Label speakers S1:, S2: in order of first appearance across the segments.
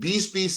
S1: 20-20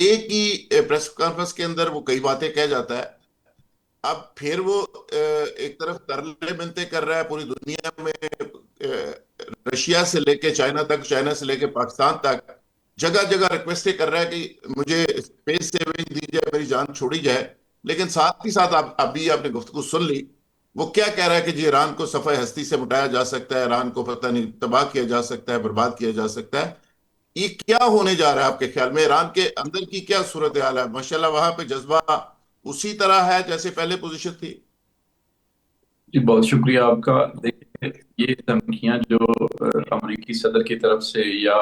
S1: ایک ہی press conference کے اندر وہ کئی باتیں کہہ جاتا ہے. اب پھر وہ ایک طرف ترلے منتیں کر رہا ہے پوری دنیا میں، رشیا سے لے کے چائنا تک، چائنا سے لے کے پاکستان تک، جگہ جگہ ریکویسٹیں کر رہا ہے کہ مجھے اسپیس سیونگ دی جائے، میری جان چھوڑی جائے. لیکن ساتھ ہی ساتھ ابھی آپ نے گفتگو سن لی، وہ کیا کہہ رہا ہے کہ جی ایران کو صفحہ ہستی سے مٹایا جا سکتا ہے، ایران کو پتہ نہیں تباہ کیا جا سکتا ہے، برباد کیا جا سکتا ہے. یہ کیا ہونے جا رہا ہے آپ کے خیال میں؟ ایران کے اندر کی کیا صورتحال ہے؟ ماشاءاللہ وہاں پہ جذبہ اسی طرح ہے جیسے پہلے پوزیشن تھی؟
S2: جی بہت شکریہ آپ کا. دیکھیے یہ دھمکیاں جو امریکی صدر کی طرف سے یا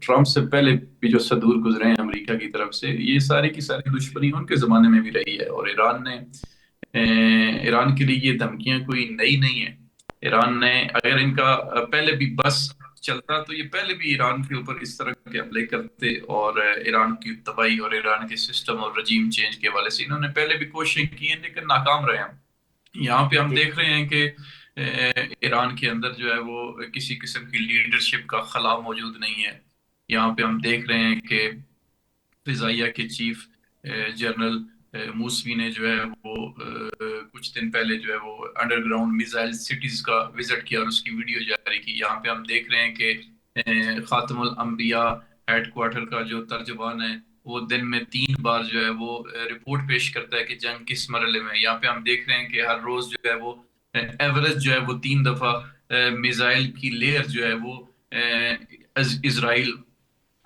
S2: ٹرمپ سے پہلے بھی جو صدور گزرے ہیں امریکہ کی طرف سے، یہ ساری کی ساری دشمنی ان کے زمانے میں بھی رہی ہے. اور ایران کے لیے یہ دھمکیاں کوئی نئی نہیں ہیں. ایران نے اگر ان کا پہلے بھی بس چلتا تو یہ پہلے بھی ایران کے اوپر اس طرح کے حملے کرتے، اور ایران کی تباہی اور ایران کے سسٹم اور رجیم چینج کے حوالے سے انہوں نے پہلے بھی کوششیں کی ہیں لیکن ناکام رہے ہیں. یہاں پہ ہم دیکھ رہے ہیں کہ ایران کے اندر جو ہے وہ کسی قسم کی لیڈرشپ کا خلا موجود نہیں ہے. یہاں پہ ہم دیکھ رہے ہیں کہ فضائیہ کے چیف جنرل موسوی نے جو ہے وہ کچھ دن پہلے جو ہے وہ انڈر گراؤنڈ میزائل سٹیز کا وزٹ کیا اور اس کی ویڈیو جاری کی. یہاں پہ ہم دیکھ رہے ہیں کہ خاتم الانبیاء ہیڈ کوارٹر کا جو ترجمان ہے وہ دن میں 3 بار جو ہے وہ رپورٹ پیش کرتا ہے کہ جنگ کس مرحلے میں. یہاں پہ ہم دیکھ رہے ہیں کہ ہر روز جو ہے وہ ایوریج جو ہے وہ 3 دفعہ میزائل کی لیئر جو ہے وہ اسرائیل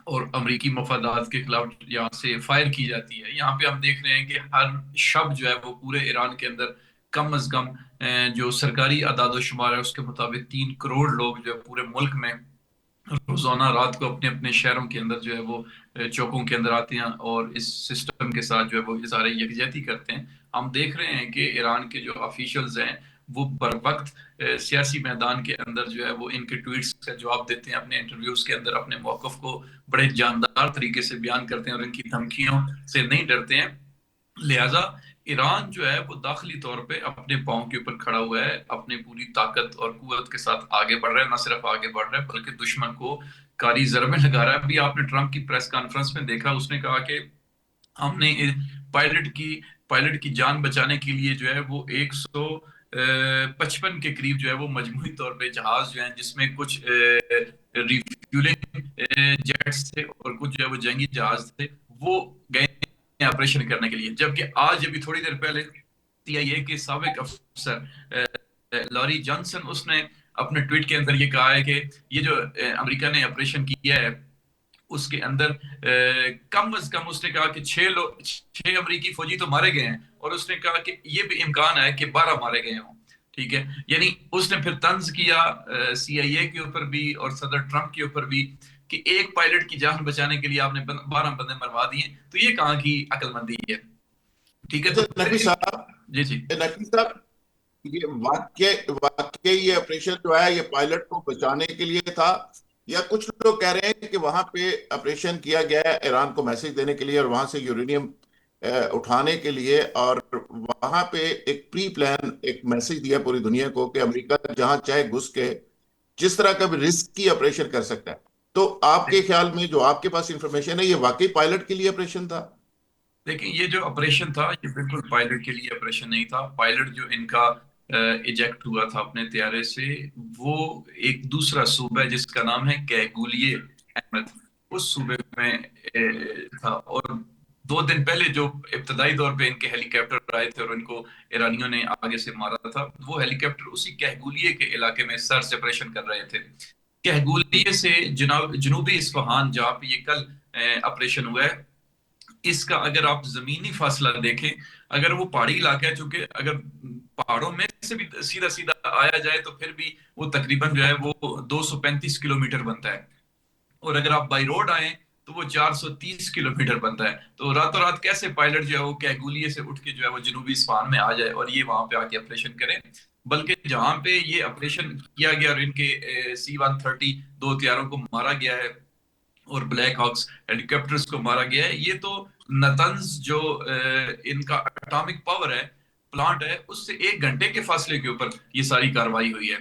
S2: اور امریکی مفادات کے خلاف یہاں سے فائر کی جاتی ہے. یہاں پہ ہم دیکھ رہے ہیں کہ ہر شب جو ہے وہ پورے ایران کے اندر کم از کم جو سرکاری اعداد و شمار ہے اس کے مطابق 3 کروڑ لوگ جو ہے پورے ملک میں روزانہ رات کو اپنے اپنے شہروں کے اندر جو ہے وہ چوکوں کے اندر آتے ہیں اور اس سسٹم کے ساتھ جو ہے وہ اظہار یکجہتی کرتے ہیں. ہم دیکھ رہے ہیں کہ ایران کے جو آفیشلز ہیں وہ بر وقت سیاسی میدان کے اندر جو ہے وہ ان کے ٹویٹس کا جواب دیتے ہیں، اپنے انٹرویوز کے اندر اپنے موقف کو بڑے جاندار طریقے سے بیان کرتے ہیں اور ان کی دھمکیوں سے نہیں ڈرتے ہیں. لہٰذا ایران جو ہے وہ داخلی طور پہ اپنے پاؤں کے اوپر کھڑا ہوا ہے، اپنے پوری طاقت اور قوت کے ساتھ آگے بڑھ رہا ہے. نہ صرف آگے بڑھ رہا ہے بلکہ دشمن کو کاری ضربیں لگا رہا ہے. ابھی آپ نے ٹرمپ کی پریس کانفرنس میں دیکھا، اس نے کہا کہ ہم نے پائلٹ کی جان بچانے کے لیے جو ہے وہ 155 کے قریب جو ہے وہ مجموعی طور پہ جہاز جو ہیں جس میں کچھ ریفیولنگ جیٹس تھے اور کچھ جو ہے وہ جنگی جہاز تھے، وہ گئے آپریشن کرنے کے لیے. جبکہ آج ابھی تھوڑی دیر پہلے سی آئی اے کے سابق افسر لاری جانسن اس نے اپنے ٹویٹ کے اندر یہ کہا ہے کہ یہ جو امریکہ نے آپریشن کیا ہے اس کے اندر کم از کم اس نے کہا کہ 6 امریکی فوجی تو مارے گئے ہیں، اور اس نے کہا کہ یہ بھی امکان ہے کہ 12 مارے گئے ہوں. ٹھیک ہے، یعنی اس نے پھر طنز کیا سی آئی اے کے اوپر بھی اور صدر ٹرمپ کے اوپر بھی کہ ایک پائلٹ کی جان بچانے کے لیے آپ نے 12 بندے مروا دیے. تو یہ کہاں کی عقل مندی ہے؟ ٹھیک ہے. تو
S1: نقوی صاحب،
S2: جی
S1: نقوی صاحب، یہ واقعی یہ آپریشن جو ہے یہ پائلٹ کو بچانے کے لیے تھا، یا کچھ لوگ کہہ رہے ہیں کہ وہاں پہ آپریشن کیا گیا ہے ایران کو میسج دینے کے لیے اور وہاں سے یورینیم اٹھانے کے لیے، اور وہاں پہ ایک پری پلان ایک میسج دیا پوری دنیا کو کہ امریکہ جہاں چاہے گھس کے جس طرح کا بھی رسک کی آپریشن کر سکتا ہے. تو آپ کے خیال میں جو آپ کے پاس انفارمیشن ہے یہ واقعی پائلٹ کے لیے آپریشن تھا؟
S2: لیکن یہ جو آپریشن تھا یہ بالکل پائلٹ کے لیے آپریشن نہیں تھا. پائلٹ جو ان کا ایجیکٹ ہوا تھا اپنے طیارے سے وہ ایک دوسرا صوبہ ہے جس کا نام ہے کیگولیے احمد، اس صوبے میں تھا. اور 2 دن پہلے جو ابتدائی دور پہ ان کے ہیلی کاپٹر آئے تھے اور ان کو ایرانیوں نے آگے سے مارا تھا، وہ ہیلی کاپٹر اسی کیگولیے کے علاقے میں سرچ آپریشن کر رہے تھے. کیگولیے سے جنوبی اصفہان جہاں پہ یہ کل آپریشن ہوا ہے، اس کا اگر آپ زمینی فاصلہ دیکھیں، اگر وہ پہاڑی علاقہ ہے، چونکہ اگر پہاڑوں میں سے بھی سیدھا سیدھا آیا جائے تو پھر بھی وہ تقریباً جو ہے وہ 235 کلومیٹر بنتا ہے، اور اگر آپ بائی روڈ آئیں تو وہ 430 کلومیٹر بنتا ہے. تو راتوں رات کیسے پائلٹ جو ہے وہ کیگولیے سے اٹھ کے جو ہے وہ جنوبی اصفہان میں آ جائے اور یہ وہاں پہ آ کے آپریشن کریں؟ بلکہ جہاں پہ یہ آپریشن کیا گیا اور ان کے C-130 2 طیاروں کو مارا گیا ہے اور بلیک ہاکس ہیلی کاپٹرز کو مارا گیا ہے، یہ تو نتنز جو ان کا اٹامک پاور ہے پلانٹ ہے اس سے 1 گھنٹے کے فاصلے کے اوپر یہ ساری کاروائی ہوئی ہے.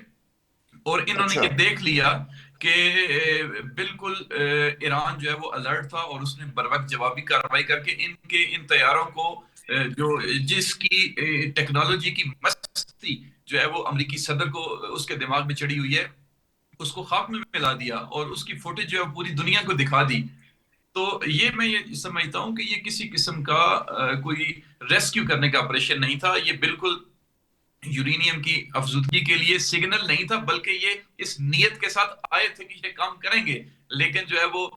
S2: اور انہوں نے
S1: اچھا.
S2: یہ دیکھ لیا کہ بالکل ایران جو ہے وہ الرٹ تھا اور اس نے بروقت جوابی کارروائی کر کے ان طیاروں کو جو جس کی ٹیکنالوجی کی مستی جو ہے وہ امریکی صدر کو اس کے دماغ میں چڑھی ہوئی ہے اس کو خاک میں ملا دیا اور اس کی فوٹیج جو ہے پوری دنیا کو دکھا دی. تو یہ میں یہ سمجھتا ہوں کہ یہ کسی قسم کا کوئی ریسکیو کرنے کا آپریشن نہیں تھا. یہ بالکل یورینیم کی افزودگی کے لیے سگنل نہیں تھا بلکہ یہ اس نیت کے ساتھ آئے تھے کہ یہ کام کریں گے, لیکن جو ہے وہ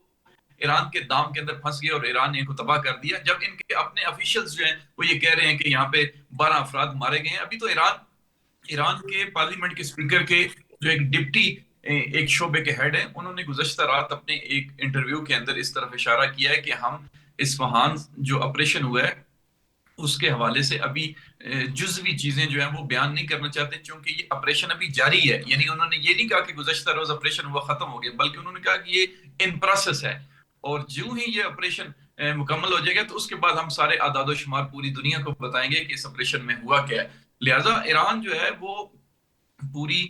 S2: ایران کے دام کے اندر پھنس گئے اور ایران نے ان کو تباہ کر دیا. جب ان کے اپنے آفیشلز جو ہیں وہ یہ کہہ رہے ہیں کہ یہاں پہ 12 افراد مارے گئے ہیں. ابھی تو ایران کے پارلیمنٹ کے اسپیکر کے جو ایک ڈپٹی ایک شعبے کے ہیڈ ہیں, انہوں نے گزشتہ رات اپنے ایک انٹرویو کے اندر اس طرف اشارہ کیا ہے کہ ہم اصفہان جو آپریشن ہوا ہے اس کے حوالے سے ابھی جزوی چیزیں جو ہیں وہ بیان نہیں کرنا چاہتے چونکہ یہ آپریشن ابھی جاری ہے. یعنی انہوں نے یہ نہیں کہا کہ گزشتہ روز آپریشن ہوا ختم ہو گیا, بلکہ انہوں نے کہا کہ یہ ان پروسیس ہے اور جو ہی یہ آپریشن مکمل ہو جائے گا تو اس کے بعد ہم سارے اعداد و شمار پوری دنیا کو بتائیں گے کہ اس آپریشن میں ہوا کیا ہے. لہٰذا ایران جو ہے وہ پوری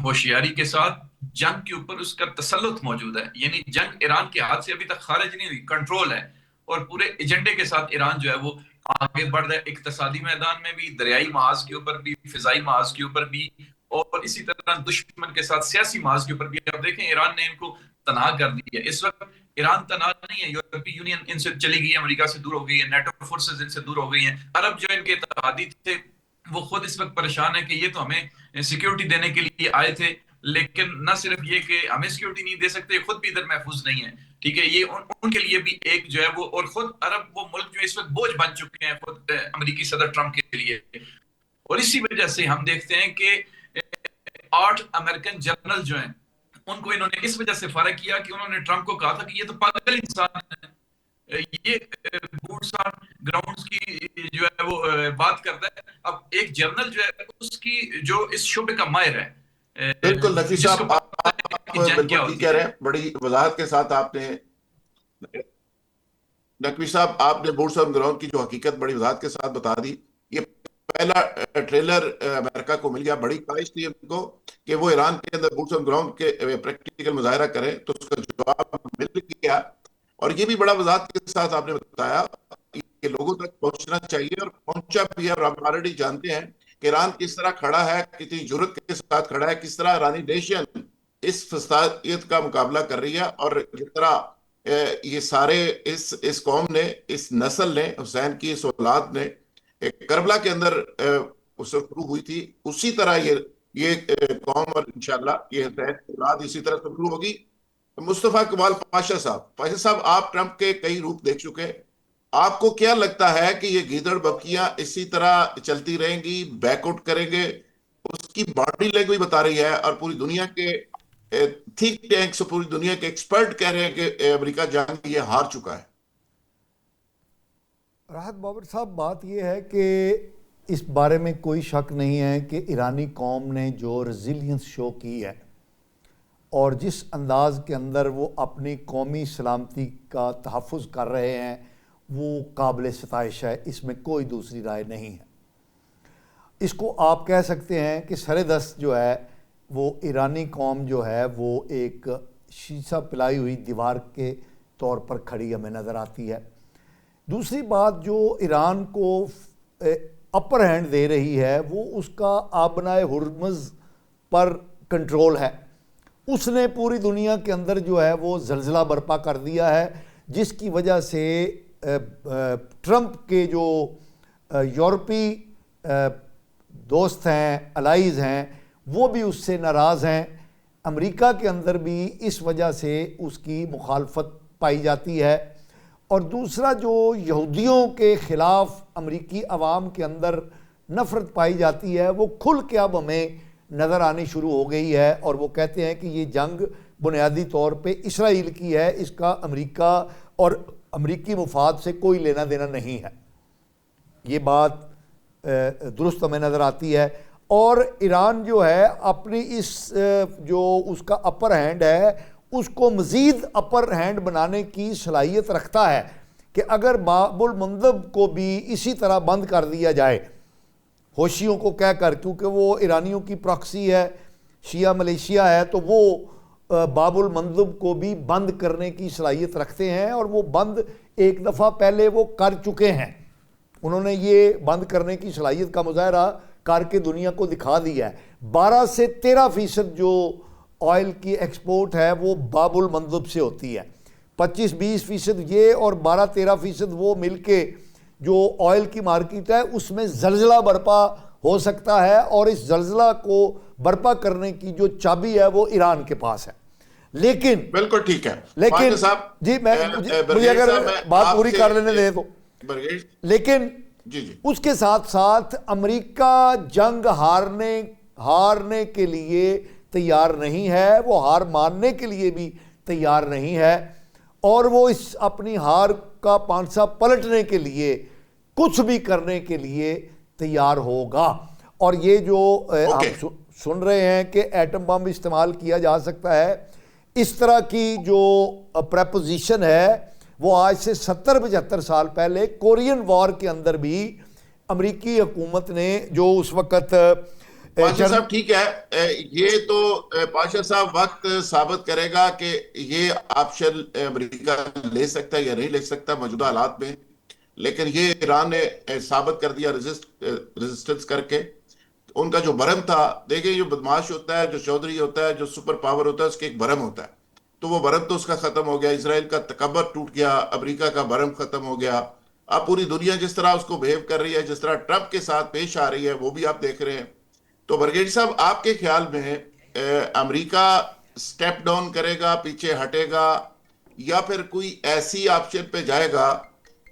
S2: ہوشیاری کے ساتھ جنگ کے اوپر اس کا تسلط موجود ہے. یعنی جنگ ایران کے ہاتھ سے ابھی تک خارج نہیں ہوئی, کنٹرول ہے اور پورے ایجنڈے کے ساتھ ایران جو ہے وہ آگے بڑھ رہا ہے, اقتصادی میدان میں بھی, دریائی محاذ کے اوپر بھی, فضائی محاذ کے اوپر بھی, اور اسی طرح دشمن کے ساتھ سیاسی محاذ کے اوپر بھی. اب دیکھیں ایران نے ان کو تنہا کر دیا. اس وقت ایران تنہا نہیں ہے, یورپی یونین ان سے چلی گئی ہے, امریکہ سے دور ہو گئی ہے, نیٹو فورسز ان سے دور ہو گئی ہیں. عرب جو ان کے اتحادی تھے وہ خود اس وقت پریشان ہے کہ یہ تو ہمیں سیکیورٹی دینے کے لیے آئے تھے, لیکن نہ صرف یہ کہ ہمیں سیکیورٹی نہیں دے سکتے, خود بھی ادھر محفوظ نہیں ہے. ٹھیک ہے, یہ ان کے لیے بھی ایک جو ہے وہ, اور خود عرب وہ ملک جو اس وقت بوجھ بن چکے ہیں خود امریکی صدر ٹرمپ کے لیے. اور اسی وجہ سے ہم دیکھتے ہیں کہ 8 امریکن جنرل جو ہیں ان کو انہوں نے اس وجہ سے فارغ کیا کہ انہوں نے ٹرمپ کو کہا تھا کہ یہ تو پاگل انسان ہے, یہ بوٹس آن گراؤنڈز کی جو ہے وہ بات کرتا ہے. اب ایک جنرل جو ہے اس کی جو اس شعبے کا ماہر ہے,
S1: بالکل نقوی
S2: جس کو
S1: صاحب,
S2: پتہ ہے
S1: آپ
S2: کہ جنگ
S1: بالکل
S2: کیا
S1: ٹھیک
S2: ہوتی
S1: کہہ رہے
S2: ہے.
S1: ہیں, بڑی وضاحت کے ساتھ آپ نے نقوی صاحب آپ نے بوٹس آن گراؤنڈ کی جو حقیقت بڑی وضاحت کے ساتھ بتا دی. یہ پہلا ٹریلر امریکہ کو مل گیا, بڑی خواہش تھی ان کو کہ وہ ایران کے اندر بوٹس آن گراؤنڈ کے پریکٹیکل مظاہرہ کریں, تو اس کا جواب مل گیا. اور یہ بھی بڑا وضاحت کے ساتھ آپ نے بتایا کہ لوگوں تک پہنچنا چاہیے, اور پہنچا بھی ہے. اور آپ آلریڈی جانتے ہیں کہ ایران کس طرح کھڑا ہے, کتنی جرت کے ساتھ کھڑا ہے, کس طرح ایرانی نیشن اس فسادیت کا مقابلہ کر رہی ہے. اور جس طرح یہ سارے اس قوم نے, اس نسل نے, حسین کی اس اولاد نے کربلا کے اندر اس شروع ہوئی تھی, اسی طرح یہ قوم اور انشاءاللہ یہ حسین کی اولاد اسی طرح شروع ہوگی. مصطفیٰ کمال پاشا صاحب آپ ٹرمپ کے کئی روپ دیکھ چکے, آپ کو کیا لگتا ہے کہ یہ گیدڑ بکیاں اسی طرح چلتی رہیں گی, بیک آؤٹ کریں گے؟ اس کی باڈی لینگویج بتا رہی ہے, اور پوری دنیا کے تھنک ٹینکس, پوری دنیا کے ایکسپرٹ کہہ رہے ہیں کہ امریکہ جنگ یہ ہار چکا ہے.
S3: راحت بابر صاحب, بات یہ ہے کہ اس بارے میں کوئی شک نہیں ہے کہ ایرانی قوم نے جو ریزیلینس شو کی ہے اور جس انداز کے اندر وہ اپنی قومی سلامتی کا تحفظ کر رہے ہیں وہ قابل ستائش ہے, اس میں کوئی دوسری رائے نہیں ہے. اس کو آپ کہہ سکتے ہیں کہ سر دست جو ہے وہ ایرانی قوم جو ہے وہ ایک شیشہ پلائی ہوئی دیوار کے طور پر کھڑی ہمیں نظر آتی ہے. دوسری بات جو ایران کو اپر ہینڈ دے رہی ہے وہ اس کا آبنائے ہرمز پر کنٹرول ہے. اس نے پوری دنیا کے اندر جو ہے وہ زلزلہ برپا کر دیا ہے, جس کی وجہ سے ٹرمپ کے جو یورپی دوست ہیں, الائیز ہیں, وہ بھی اس سے ناراض ہیں. امریکہ کے اندر بھی اس وجہ سے اس کی مخالفت پائی جاتی ہے. اور دوسرا جو یہودیوں کے خلاف امریکی عوام کے اندر نفرت پائی جاتی ہے وہ کھل کے اب ہمیں نظر آنی شروع ہو گئی ہے, اور وہ کہتے ہیں کہ یہ جنگ بنیادی طور پہ اسرائیل کی ہے, اس کا امریکہ اور امریکی مفاد سے کوئی لینا دینا نہیں ہے. یہ بات درست ہمیں نظر آتی ہے. اور ایران جو ہے اپنی اس جو اس کا اپر ہینڈ ہے اس کو مزید اپر ہینڈ بنانے کی صلاحیت رکھتا ہے کہ اگر باب المندب کو بھی اسی طرح بند کر دیا جائے حوثیوں کو کہہ کر, کیونکہ وہ ایرانیوں کی پراکسی ہے, شیعہ ملیشیا ہے, تو وہ باب المندب کو بھی بند کرنے کی صلاحیت رکھتے ہیں، اور وہ بند ایک دفعہ پہلے وہ کر چکے ہیں. انہوں نے یہ بند کرنے کی صلاحیت کا مظاہرہ کر کے دنیا کو دکھا دیا ہے. 12 سے 13% جو آئل کی ایکسپورٹ ہے وہ باب المندب سے ہوتی ہے. 25-20% یہ اور 12-13% وہ مل کے جو آئل کی مارکیٹ ہے اس میں زلزلہ برپا ہو سکتا ہے، اور اس زلزلہ کو برپا کرنے کی جو چابی ہے وہ ایران کے پاس ہے. لیکن
S1: بالکل ٹھیک ہے
S3: لیکن
S1: صاحب،
S3: جی مجھے اگر بات پوری کر لینے دیں تو، لیکن
S1: جی
S3: اس کے ساتھ ساتھ امریکہ جنگ ہارنے کے لیے تیار نہیں ہے، وہ ہار ماننے کے لیے بھی تیار نہیں ہے، اور وہ اس اپنی ہار کا پانسا پلٹنے کے لیے کچھ بھی کرنے کے لیے تیار ہوگا. اور یہ جو ہم سن رہے ہیں کہ ایٹم بم استعمال کیا جا سکتا ہے، اس طرح کی جو پریپوزیشن ہے وہ آج سے 70-75 سال پہلے کورین وار کے اندر بھی امریکی حکومت نے جو اس وقت
S1: پاشا صاحب ٹھیک ہے، یہ تو پاشا صاحب وقت ثابت کرے گا کہ یہ آپشن امریکہ لے سکتا ہے یا نہیں لے سکتا موجودہ حالات میں. لیکن یہ ایران نے ثابت کر دیا ریزسٹنس کر کے. ان کا جو برہم تھا، دیکھیں جو بدماش ہوتا ہے، جو چودھری ہوتا ہے، جو سپر پاور ہوتا ہے، اس کے ایک برہم ہوتا ہے. تو وہ برہم تو اس کا ختم ہو گیا، اسرائیل کا تکبر ٹوٹ گیا، امریکہ کا برہم ختم ہو گیا. اب پوری دنیا جس طرح اس کو بہیو کر رہی ہے، جس طرح ٹرمپ کے ساتھ پیش آ رہی ہے، وہ بھی آپ دیکھ رہے ہیں. تو برگیڈی صاحب آپ کے خیال میں امریکہ سٹیپ ڈاؤن کرے گا، پیچھے ہٹے گا، یا پھر کوئی ایسی آپشن پہ جائے گا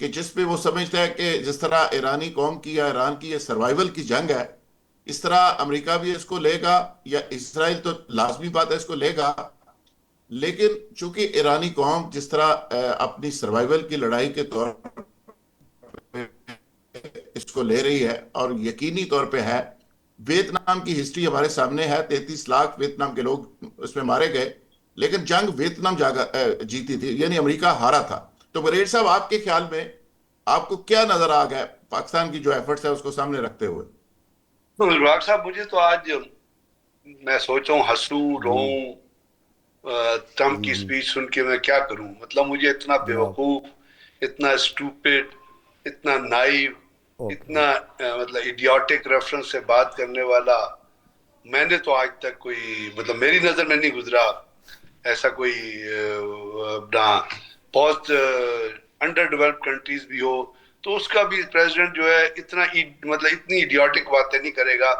S1: کہ جس پہ وہ سمجھتا ہے کہ جس طرح ایرانی قوم کی یا ایران کی یہ سروائیول کی جنگ ہے، اس طرح امریکہ بھی اس کو لے گا، یا اسرائیل تو لازمی بات ہے اس کو لے گا، لیکن چونکہ ایرانی قوم جس طرح اپنی سروائیول کی لڑائی کے طور پہ اس کو لے رہی ہے، اور یقینی طور پہ ہے، ویتنام کی ہسٹری ہمارے سامنے ہے، 33 لاکھ ویتنام کے لوگ اس میں مارے گئے، لیکن جنگ ویتنام جیتی تھی، یعنی امریکہ ہارا تھا. تو بریڈ صاحب آپ کے خیال میں آپ کو کیا نظر آ گیا پاکستان کی جو ایفرٹس ہے اس کو سامنے رکھتے ہوئے؟
S4: تو راک صاحب مجھے تو آج میں سوچا ہوں، ہنسوں روؤں، ٹرمپ کی سپیچ سن کے میں کیا کروں. مطلب مجھے اتنا بیوقوف، اتنا اسٹوپڈ، اتنا نائیو، اتنا مطلب ایڈیوٹک ریفرنس سے بات کرنے والا میں نے تو آج تک کوئی، مطلب میری نظر میں نہیں گزرا ایسا کوئی. بہت انڈر ڈیولپڈ کنٹریز بھی ہو تو اس کا بھی پریزیڈنٹ جو ہے اتنا مطلب اتنی ایڈیوٹک باتیں نہیں کرے گا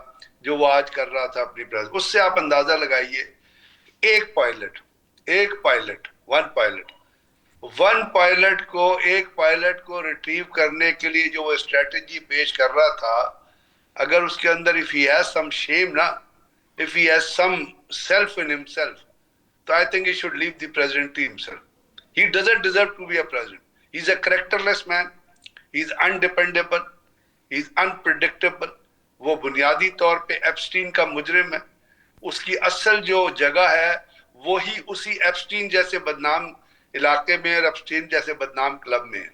S4: جو وہ آج کر رہا تھا اپنی پریزیڈنٹ. اس سے آپ اندازہ لگائیے، ایک پائلٹ کو ریٹریو کرنے کے لیے جو وہ اسٹریٹجی پیش کر رہا تھا، اگر اس کے اندر if he has some shame نا، if he has some self in himself, so I think he should leave the presidency himself. He doesn't deserve to be a president. He's a characterless man. He's undependable. He's unpredictable. وہ بنیادی طور پہ Epstein کا مجرم ہے. اس کی اصل جو جگہ ہے وہی اسی ایپسٹین جیسے بدنام علاقے میں اور ایپسٹین جیسے بدنام کلب میں ہے.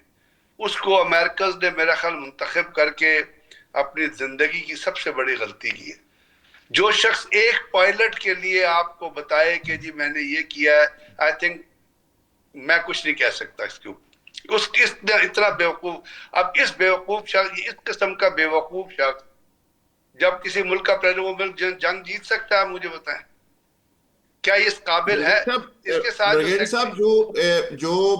S4: اس کو امریکاز نے میرا خیال منتخب کر کے اپنی زندگی کی سب سے بڑی غلطی کی ہے. جو شخص ایک پائلٹ کے لیے آپ کو بتائے کہ جی میں نے یہ کیا ہے، آئی تھنک میں کچھ نہیں کہہ سکتا اس کے اوپر. اس کی اتنا بیوقوف، اب اس بیوقوف شخص، اس قسم کا بیوقوف شخص جب کسی ملک کا پریزیڈنٹ، وہ ملک جنگ جیت سکتا ہے؟ مجھے بتائیں کیا یہ اس قابل ہے؟ اس کے ساتھ
S1: بریگیڈی صاحب جو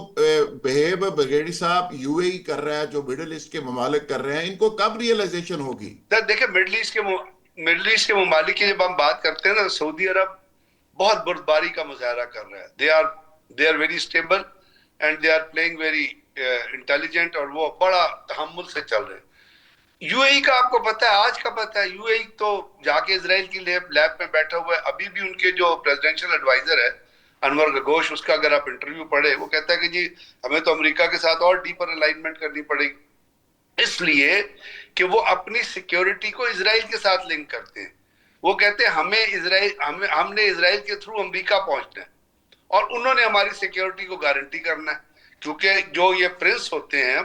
S1: بہیو بریگیڈی صاحب یو اے ای کر رہا ہے، جو مڈل ایسٹ کے ممالک کر رہے ہیں، ان کو کب ریئلائزیشن ہوگی؟
S4: دیکھیں مڈل ایسٹ کے ممالک کی جب ہم بات کرتے ہیں نا، سعودی عرب بہت بردباری کا مظاہرہ کر رہا ہے. they are very stable and they are playing very intelligent، اور وہ بڑا تحمل سے چل رہے ہیں. یو اے ای کا آپ کو پتہ ہے، آج کا پتہ ہے، یو اے ای تو جا کے اسرائیل کی لیب میں بیٹھا ہوا ہے. ابھی بھی ان کے جو پریزیڈنشل ایڈوائزر ہے انور گگوش، اس کا اگر آپ انٹرویو پڑھے، وہ کہتا ہے کہ جی ہمیں تو امریکہ کے ساتھ اور ڈیپر الائنمنٹ کرنی پڑے گی، اس لیے کہ وہ اپنی سیکیورٹی کو اسرائیل کے ساتھ لنک کرتے ہیں. وہ کہتے ہیں ہم نے اسرائیل کے تھرو امریکہ پہنچنا ہے، اور انہوں نے ہماری سیکیورٹی کو گارنٹی کرنا ہے. کیونکہ جو یہ پرنس ہوتے ہیں،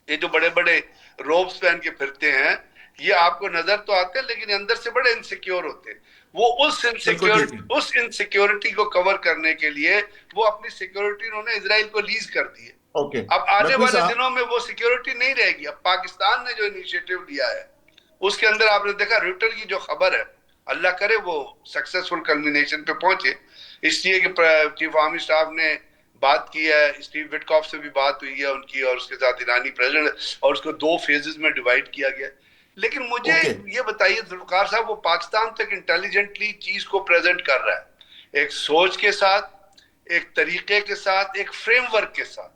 S4: یہ جو بڑے بڑے روبس پہن کے پھرتے ہیں، یہ آپ کو نظر تو آتے ہیں لیکن اندر سے بڑے انسیکیور ہوتے ہیں. وہ اس انسیکیورٹی کو کور کرنے کے لیے وہ اپنی سیکیورٹی انہوں نے اسرائیل کو لیز کر دی ہے. اب آنے والے دنوں میں وہ سیکیورٹی نہیں رہے گی. اب پاکستان نے جو انیشیٹو لیا ہے اس کے اندر آپ نے دیکھا ریوٹر کی جو خبر ہے, اللہ کرے وہ سکسیسفل کلمینیشن پہ پہنچے, اس لیے کہ چیف آرمی اسٹاف نے بات کی ہے, اسٹیو وٹکاف سے بھی بات ہوئی ہے ان کی, اور اس کے ساتھ ایرانی پریزیڈنٹ, اور اس کو 2 فیزز میں ڈیوائیڈ کیا گیا. لیکن مجھے یہ بتائیے ذوالفقار صاحب, وہ پاکستان تک انٹیلیجنٹلی چیز کو پریزنٹ کر رہا ہے, ایک سوچ کے ساتھ, ایک طریقے کے ساتھ, ایک فریم ورک کے ساتھ,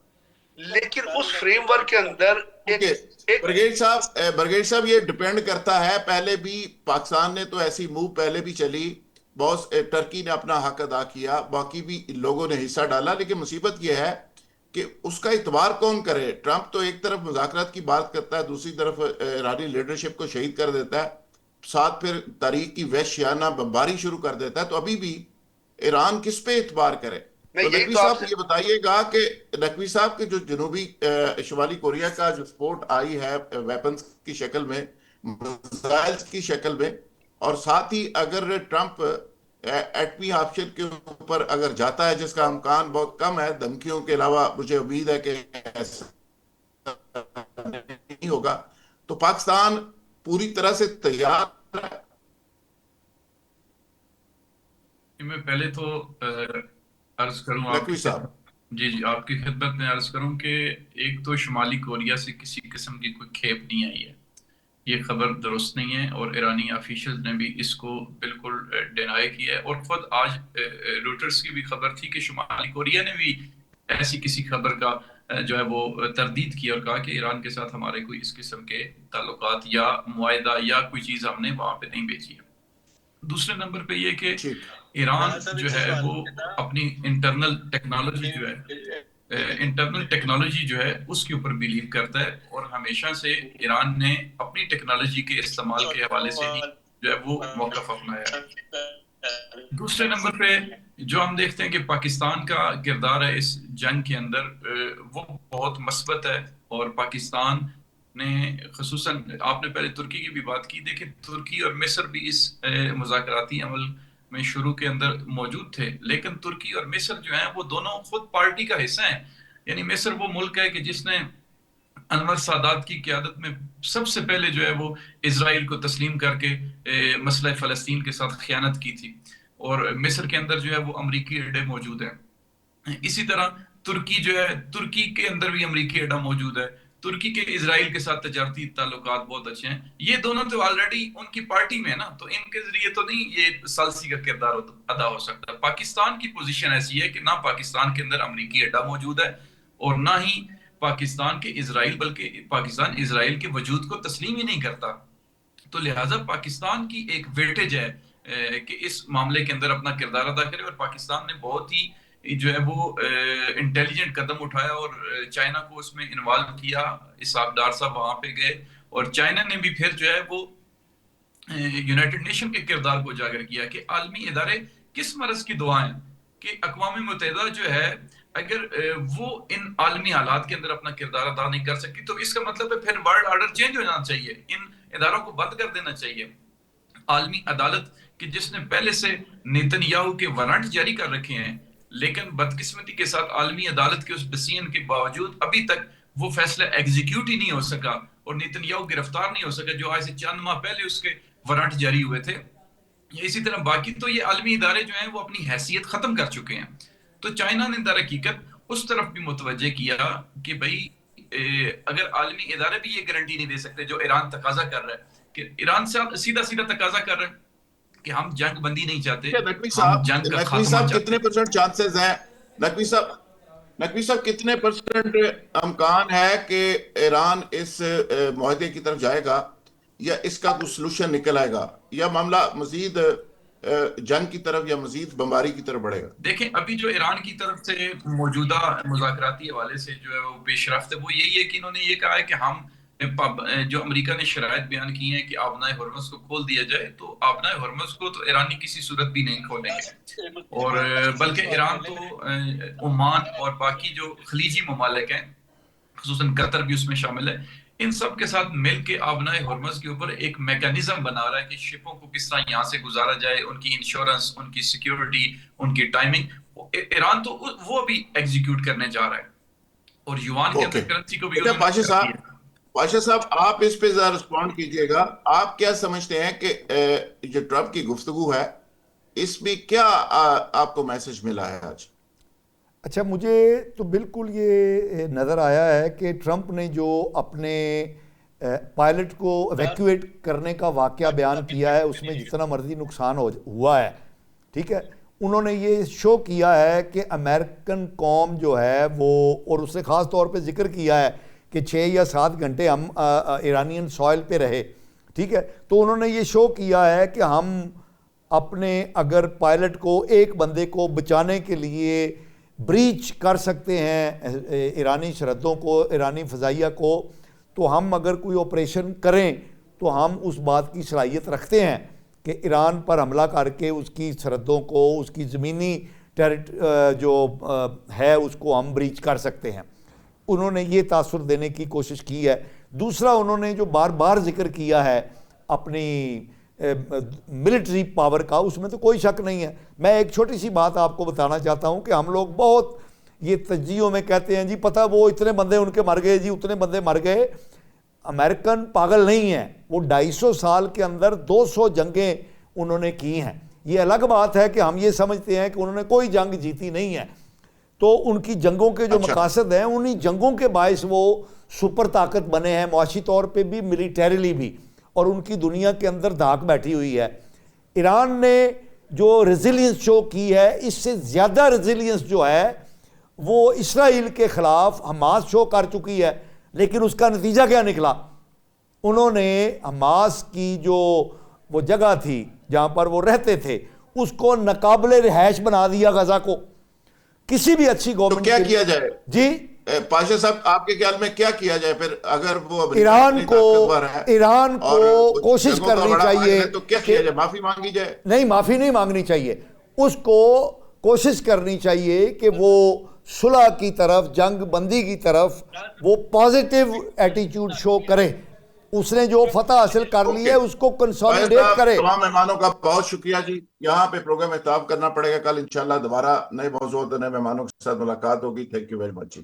S4: لیکن اس فریم ورک کے اندر
S1: برگیڈ صاحب یہ ڈیپینڈ کرتا ہے. پہلے بھی پاکستان نے تو ایسی موو پہلے بھی چلی, بہت ٹرکی نے اپنا حق ادا کیا, باقی بھی لوگوں نے حصہ ڈالا, لیکن مصیبت یہ ہے کہ اس کا اعتبار کون کرے. ٹرمپ تو ایک طرف مذاکرات کی بات کرتا ہے, دوسری طرف ایرانی لیڈرشپ کو شہید کر دیتا ہے, ساتھ پھر تاریخ کی وحشیانہ بمباری شروع کر دیتا ہے. تو ابھی بھی ایران کس پہ اعتبار کرے؟ تو نقوی صاحب یہ بتائیے گا کہ نقوی صاحب کے جو جنوبی شمالی کوریا کا جو سپورٹ آئی ہے ویپنز کی شکل میں, میزائلز کی شکل میں, اور ساتھ ہی اگر ٹرمپ ایٹمی آپشن کے اوپر اگر جاتا ہے, جس کا امکان بہت کم ہے, دھمکیوں کے علاوہ مجھے امید ہے کہ ایسا نہیں ہوگا, تو پاکستان پوری طرح سے تیار ہے.
S2: میں پہلے تو عرض کروں آپ کی آپ کی خدمت میں عرض کروں کہ ایک تو شمالی کوریا سے کسی قسم کی کوئی کھیپ نہیں آئی ہے, یہ خبر درست نہیں ہے, اور ایرانی آفیشل نے بھی اس کو بالکل ڈینائی کیا ہے. اور خود آج روٹرز کی بھی خبر تھی کہ شمالی کوریا نے بھی ایسی کسی خبر کا جو ہے وہ تردید کی اور کہا کہ ایران کے ساتھ ہمارے کوئی اس قسم کے تعلقات یا معاہدہ یا کوئی چیز ہم نے وہاں پہ نہیں بیچی ہے. دوسرے نمبر پہ یہ کہ ایران جو ہے وہ اپنی انٹرنل ٹیکنالوجی جو ہے اس کے اوپر بیلیو کرتا ہے, اور ہمیشہ سے ایران نے اپنی ٹیکنالوجی کے استعمال کے حوالے سے ہی جو ہے وہ موقف اپنایا ہے. دوسرے نمبر پہ جو ہم دیکھتے ہیں کہ پاکستان کا کردار ہے اس جنگ کے اندر وہ بہت مثبت ہے, اور پاکستان نے خصوصاً آپ نے پہلے ترکی کی بھی بات کی, دیکھیں ترکی اور مصر بھی اس مذاکراتی عمل میں شروع کے اندر موجود تھے, لیکن ترکی اور مصر جو ہیں وہ دونوں خود پارٹی کا حصہ ہیں. یعنی مصر وہ ملک ہے کہ جس نے انور سادات کی قیادت میں سب سے پہلے جو ہے وہ اسرائیل کو تسلیم کر کے مسئلہ فلسطین کے ساتھ خیانت کی تھی, اور مصر کے اندر جو ہے وہ امریکی اڈے موجود ہیں. اسی طرح ترکی جو ہے, ترکی کے اندر بھی امریکی اڈا موجود ہے, ترکی کے اسرائیل کے ساتھ تجارتی تعلقات بہت اچھے ہیں. یہ دونوں تو آلریڈی ان کی پارٹی میں ہے نا, تو ان کے ذریعے تو نہیں یہ ثالثی کا کردار ادا ہو سکتا. پاکستان کی پوزیشن ایسی ہے کہ نہ پاکستان کے اندر امریکی اڈا موجود ہے, اور نہ ہی پاکستان کے اسرائیل, بلکہ پاکستان اسرائیل کے وجود کو تسلیم ہی نہیں کرتا. تو لہٰذا پاکستان کی ایک ویٹیج ہے کہ اس معاملے کے اندر اپنا کردار ادا کرے, اور پاکستان نے بہت ہی جو ہے وہ انٹیلیجنٹ قدم اٹھایا اور چائنا کو اس میں انوالو کیا. اسحاق ڈار صاحب وہاں پہ گئے, اور چائنا نے بھی پھر جو ہے وہ یونائٹڈ نیشن کے کردار کو اجاگر کیا کہ عالمی ادارے کس مرض کی دعائیں, کہ اقوام متحدہ جو ہے اگر وہ ان عالمی حالات کے اندر اپنا کردار ادا نہیں کر سکتی, تو اس کا مطلب ہے پھر ورلڈ آرڈر چینج ہو جانا چاہیے, ان اداروں کو بند کر دینا چاہیے. عالمی عدالت کہ جس نے پہلے سے نیتن یاہو کے وارنٹ جاری کر رکھے ہیں, لیکن بدقسمتی کے ساتھ عالمی عدالت کے اس ڈسیژن کے باوجود ابھی تک وہ فیصلہ ایگزیکیوٹ ہی نہیں ہو سکا, اور نیتن یاہو گرفتار نہیں ہو سکا جو آج سے چند ماہ پہلے اس کے وارنٹ جاری ہوئے تھے. اسی طرح باقی تو یہ عالمی ادارے جو ہیں وہ اپنی حیثیت ختم کر چکے ہیں. تو چائنا نے در حقیقت اس طرف بھی متوجہ کیا کہ بھئی اگر عالمی ادارے بھی یہ گارنٹی نہیں دے سکتے جو ایران تقاضا کر رہا ہے, کہ ایران سے سیدھا تقاضا کر رہے ہیں کہ ہم جنگ بندی نہیں چاہتے, ہم جنگ کا خاتمہ چاہتے ہیں.
S1: کتنے پرسنٹ چانسز ہیں نقوی صاحب, کتنے پرسنٹ امکان ہے کہ ایران اس معاہدے کی طرف جائے گا, یا اس کا کوئی سلوشن نکل آئے گا, یا معاملہ مزید جنگ کی طرف یا مزید بمباری کی طرف بڑھے گا؟
S2: دیکھیں ابھی جو ایران کی طرف سے موجودہ مذاکراتی حوالے سے جو ہے وہ پیش رفت ہے وہ یہی ہے کہ انہوں نے یہ کہا ہے کہ ہم جو امریکہ نے شرائط بیان کی ہیں کہ آبنائے ہرمز کو کھول دیا جائے, تو آبنائے ہرمز کو تو ایرانی کسی صورت بھی نہیں کھولیں گے, اور بلکہ ایران تو عمان اور باقی جو خلیجی ممالک ہیں خصوصاً قطر بھی اس میں شامل ہے, ان سب کے ساتھ مل کے آبنائے ہرمز کے اوپر ایک میکانزم بنا رہا ہے کہ شپوں کو کس طرح یہاں سے گزارا جائے، ان کی انشورنس، ان کی سیکیورٹی، ان کی ٹائمنگ. ایران تو وہ بھی ایگزیکیوٹ کرنے جا رہا ہے، اور یوان کے
S1: اوکے
S2: اندر کرنسی کو بھی
S1: اچھا
S2: انہوں نے
S1: پاشا صاحب آپ اس پہ ذرا رسپونڈ کیجئے گا. آپ کیا سمجھتے ہیں کہ جو ٹرمپ کی گفتگو ہے اس میں کیا آپ کو میسج ملا ہے آج؟
S3: اچھا، مجھے تو بالکل یہ نظر آیا ہے کہ ٹرمپ نے جو اپنے پائلٹ کو ایویکویٹ کرنے کا واقعہ بیان کیا ہے اس میں جتنا مرضی نقصان ہوا ہے، ٹھیک ہے، انہوں نے یہ شو کیا ہے کہ امریکن قوم جو ہے وہ، اور اس نے خاص طور پہ ذکر کیا ہے کہ 6 یا 7 گھنٹے ہم ایرانین سوائل پہ رہے، ٹھیک ہے، تو انہوں نے یہ شو کیا ہے کہ ہم اپنے اگر پائلٹ کو، ایک بندے کو بچانے کے لیے بریچ کر سکتے ہیں ایرانی سرحدوں کو، ایرانی فضائیہ کو، تو ہم اگر کوئی آپریشن کریں تو ہم اس بات کی صلاحیت رکھتے ہیں کہ ایران پر حملہ کر کے اس کی سرحدوں کو، اس کی زمینی جو ہے اس کو ہم بریچ کر سکتے ہیں. انہوں نے یہ تاثر دینے کی کوشش کی ہے. دوسرا انہوں نے جو بار بار ذکر کیا ہے اپنی ملٹری پاور کا، اس میں تو کوئی شک نہیں ہے. میں ایک چھوٹی سی بات آپ کو بتانا چاہتا ہوں کہ ہم لوگ بہت یہ تجزیوں میں کہتے ہیں جی پتہ وہ اتنے بندے ان کے مر گئے، جی اتنے بندے مر گئے. امریکن پاگل نہیں ہیں، وہ 250 سال کے اندر 200 جنگیں انہوں نے کی ہیں. یہ الگ بات ہے کہ ہم یہ سمجھتے ہیں کہ انہوں نے کوئی جنگ جیتی نہیں ہے، تو ان کی جنگوں کے جو مقاصد ہیں انہی جنگوں کے باعث وہ سپر طاقت بنے ہیں، معاشی طور پہ بھی، ملیٹریلی بھی، اور ان کی دنیا کے اندر دھاک بیٹھی ہوئی ہے. ایران نے جو ریزیلینس شو کی ہے، اس سے زیادہ ریزیلینس جو ہے وہ اسرائیل کے خلاف حماس شو کر چکی ہے. لیکن اس کا نتیجہ کیا نکلا؟ انہوں نے حماس کی جو وہ جگہ تھی جہاں پر وہ رہتے تھے اس کو ناقابل رہائش بنا دیا غزہ کو. کسی بھی اچھی
S1: تو
S3: گورنمنٹ
S1: کیا کیا جائے
S3: جی
S1: پاشا صاحب، آپ کے خیال میں کیا کیا جائے پھر اگر وہ
S3: ایران کو کوشش کرنی چاہیے
S1: تو کیا کیا جائے؟ معافی مانگی جائے؟
S3: نہیں، معافی نہیں مانگنی چاہیے. اس کو کوشش کرنی چاہیے کہ وہ صلح کی طرف، جنگ بندی کی طرف وہ پازیٹیو ایٹیٹیوڈ شو کرے. اس نے جو فتح حاصل کر لی ہے اس کو کنسالیڈیٹ کرے.
S1: تمام مہمانوں کا بہت شکریہ جی. یہاں پہ پروگرام اختتام کرنا پڑے گا. کل انشاءاللہ دوبارہ نئے موضوع اور نئے مہمانوں کے ساتھ ملاقات ہوگی. Thank you very much G.